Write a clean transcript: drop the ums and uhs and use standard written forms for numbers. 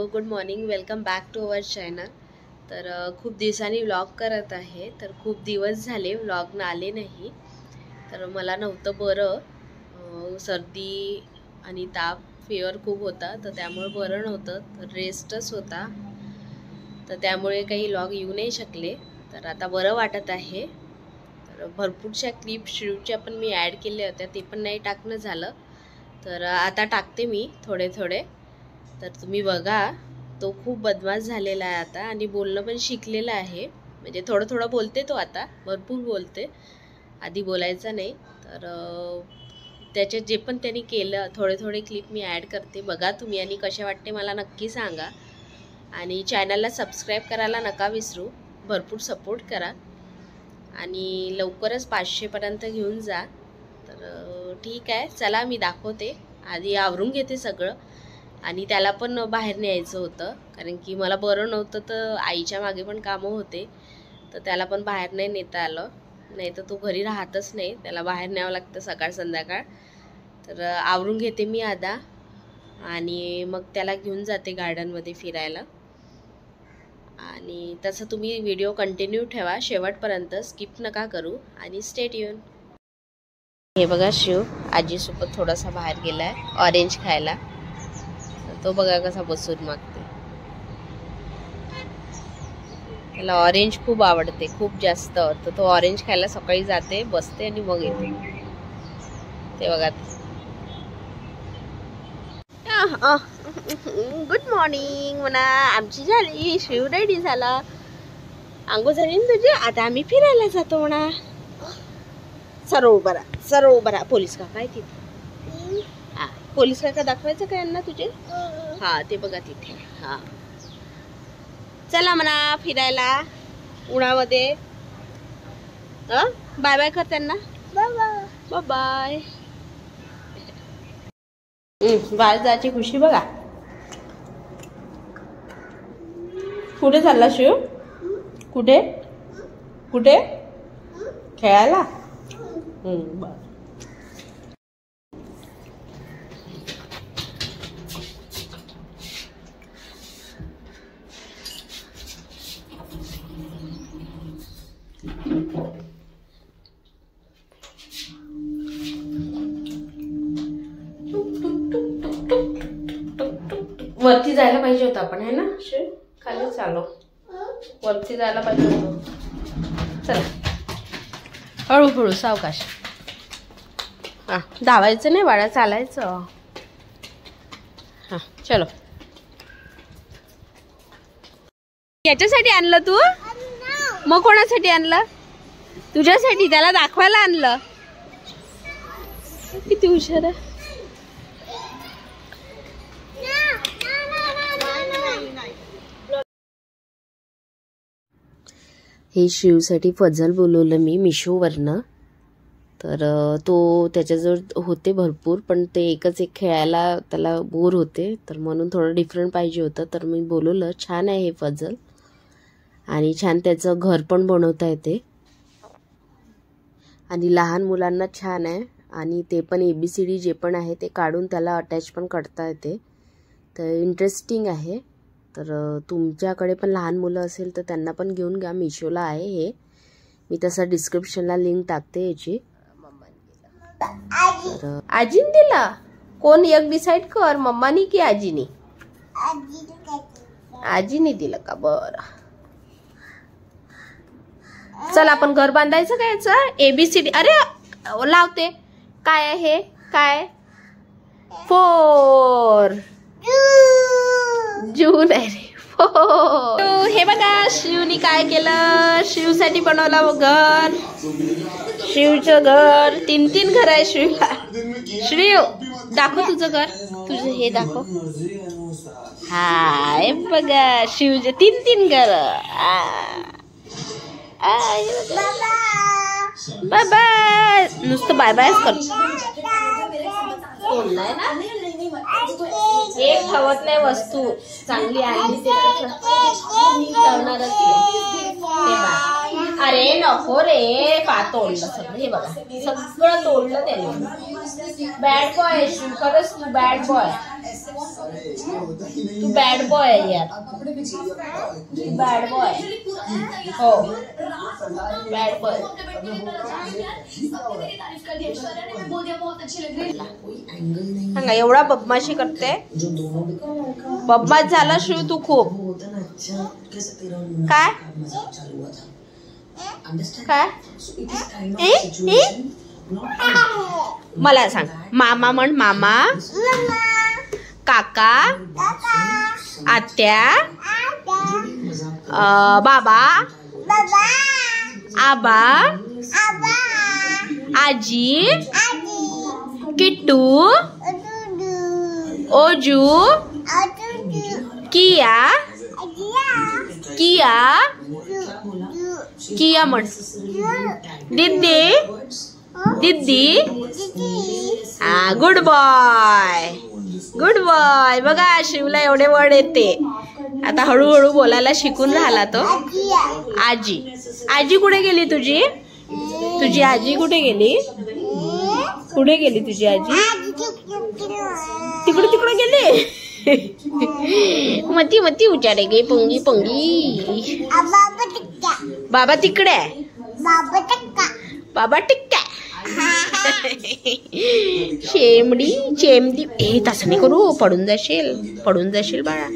Good morning, welcome back to our channel. तर खूप दिवसांनी व्लॉग करत आहे। तर खूप दिवस झाले व्लॉग आले नाही। तर मला नव्हतं बरं, सर्दी आणि ताप फीवर खूप होता, तर त्यामुळे बरं नव्हतं, तर रेस्टच होता, तर त्यामुळे काही व्लॉग येऊ नाही शकले। तर आता बरं वाटत आहे। तर भरपूरशा क्लिप शिवच्या पण मी ॲड केल्या होत्या, ते पण नाही टाकणं झालं, तर आता टाकते मी थोडे थोडे। तर तुम्ही बघा, तो खूप बदमाश झालेला आहे आता आणि बोलणं पण शिकलेला आहे। म्हणजे थोडं थोडं बोलते तो, आता भरपूर बोलते, आधी बोलायचा नाही। तर त्याच्यात जे पण त्यांनी केलं थोडे थोडे क्लिप मी ॲड करते, बघा तुम्ही आणि कसे वाटते मला नक्की सांगा। आणि चॅनलला सबस्क्राईब करायला नका विसरू, भरपूर सपोर्ट करा आणि लवकरच 500 पर्यंत घेऊन जा। तर ठीक आहे, चला मी दाखवते। आधी आवरून घेते सगळं, आणि त्याला पण बाहेर न्यायचं होतं, कारण की मला बरं नव्हतं, तर आईच्या मागे पण कामं होते, तर त्याला पण बाहेर नाही नेता आलं, नाही तर तो घरी राहतच नाही, त्याला बाहेर न्यावं लागतं सकाळ संध्याकाळ। तर आवरून घेते मी आता आणि मग त्याला घेऊन जाते गार्डनमध्ये फिरायला। आणि तसं तुम्ही व्हिडिओ कंटिन्यू ठेवा शेवटपर्यंत, स्किप नका करू आणि स्टे ट्यून। हे बघा, शिव आजीसोबत थोडासा बाहेर गेलाय ऑरेंज खायला, तो बघा कसा बसून मागते, त्याला ऑरेंज खूप आवडते, खूप जास्त। तर तो ऑरेंज खायला सकाळी जाते, बसते आणि मग येते, ते बघा। गुड मॉर्निंग म्हणा, आमची झाली, शिव रेडी झाला, आंघोळ झाली ना तुझी, आता आम्ही फिरायला जातो म्हणा। सरोबरा पोलीस काका आहे तिथे, हा पोलीस काका दाखवायचं का यांना तुझे, हा ते बघा तिथे, हा चला म्हणा फिरायला उन्हामध्ये। बाय बाय कर त्यांना, बाय बाय। बाहेर जायची खुशी बघा। कुठे चालला शिव, कुठे कुठे खेळायला? बरं। वरती जायला पाहिजे होतं आपण, है ना शिव, खाली चालो, वरती जायला पाहिजे होतं। चला हळूहळू सावकाश, हा धावायचं नाही बाळा, चालायचं, हा चलो। याच्यासाठी आणलं तू, मग कोणासाठी आणलं? तुझ्यासाठी, त्याला दाखवायला आणलं, किती हुशार आहे। हे शिवसाठी पझल बोलवलं मी मिशोवरनं, तर तो त्याच्याजवळ होते भरपूर, पण ते एकच एक खेळायला त्याला बोर होते, तर म्हणून थोडं डिफरंट पाहिजे होतं, तर मी बोलवलं। छान आहे हे पझल आणि छान त्याचं घर पण बनवता येते आणि लहान मुलांना छान आहे, आणि ते पण ABCD जे पण आहे ते काढून त्याला अटॅच पण करता येते, तर इंटरेस्टिंग आहे। तर तुमच्याकडे पण लहान मुलं असेल तर त्यांना पण घेऊन घ्या, मिशोला आहे हे, मी तसं डिस्क्रिप्शनला लिंक टाकते याची। तर आजीने दिला, कोण एक डिसाईड कर, मम्मानी की आजीनी? आजीने दिलं का, बरं। चल आपण घर बांधायचं का याचं, ABCD, अरे लावते, काय आहे हे, काय 4 जून आहे रे, 4। हे बघा शिवनी काय केलं, शिवसाठी बनवलं घर, शिवचं घर, 3 घर आहे शिवला। शिव दाखव तुझं घर, तुझं हे दाखव, हाय बघा शिवचे 3 घर। बाय बाय, नुसतं बाय बायच करतो, तोडलाय ना, एक ठेवत नाही वस्तू, चांगली आणली ते ठेवणारच नाही। अरे नको रे, पा तोडलं सगळं, हे बघा सगळं तोडलं त्याने, बॅड बॉय शिव, खरंच तू बॅड बॉय। तू बॅड बॉय आहे यार, बॅड बॉय. हो बॅड बॉय. सांगा एवढा बदमाशी करते. बदमाश झाला शिव तू खूप. काय काय मला सांग. मामा म्हण. मामा, काका, आत्या, बाबा, आबा, आजी, किट्टू, ओजू, किया, किया, किया म्हण. दीदी, दीदी. हा गुड बॉय, गुड बॉय. बघा शिवला एवढे वर्ड येते. आता हळूहळू बोलायला शिकून राहिला तो. आजी, आजी कुठे गेली तुझी? तुझी आजी कुठे गेली? कुठे गेली तुझी आजी? तिकडे तिकडे गेली. मती मती उचारे गे पंगी पंगी. बाबा तिकडे. बाबा टिक्का. शेमडी चेमडी. तसं नाही करू, पडून जाशील, पडून जाशील बाळा.